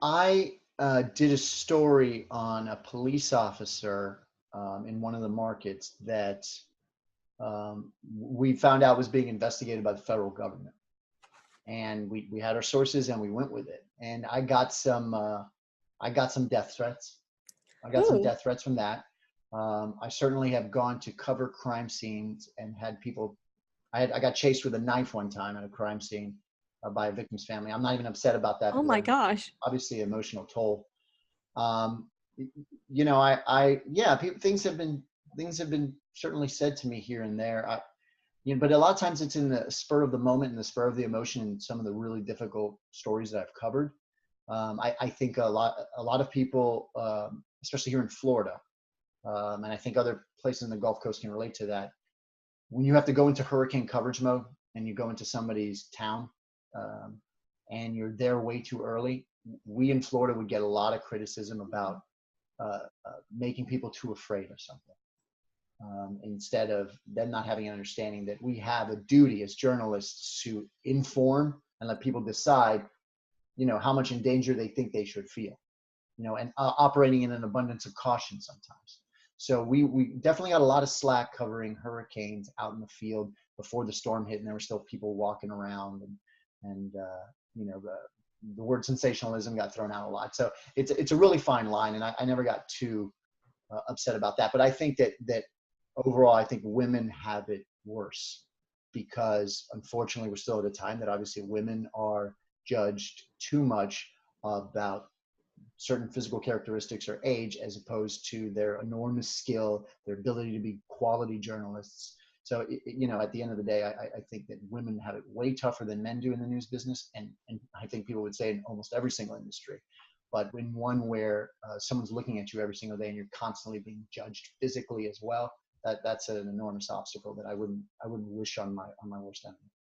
I did a story on a police officer in one of the markets that we found out was being investigated by the federal government. And we had our sources and we went with it. And I got some death threats. I got some Ooh. death threats from that. I certainly have gone to cover crime scenes and had people. I got chased with a knife one time at a crime scene by a victim's family. I'm not even upset about that Oh because my I gosh. obviously emotional toll. Um, yeah, things have been certainly said to me here and there. But a lot of times it's in the spur of the moment and the spur of the emotion and some of the really difficult stories that I've covered. I think a lot of people, especially here in Florida, and I think other places in the Gulf Coast can relate to that. When you have to go into hurricane coverage mode and you go into somebody's town, um, and you're there way too early, we in Florida would get a lot of criticism about making people too afraid of something. Instead of them not having an understanding that we have a duty as journalists to inform and let people decide, how much in danger they think they should feel, and operating in an abundance of caution sometimes. So we definitely got a lot of slack covering hurricanes out in the field before the storm hit, and there were still people walking around, and the word sensationalism got thrown out a lot. So it's a really fine line, and I never got too upset about that. But I think that overall, I think women have it worse because unfortunately, we're still at a time that obviously women are judged too much about certain physical characteristics or age as opposed to their enormous skill, their ability to be quality journalists. So, at the end of the day, I think that women have it way tougher than men do in the news business. And I think people would say in almost every single industry. But in one where someone's looking at you every single day and you're constantly being judged physically as well, that's an enormous obstacle that I wouldn't wish on my worst enemy.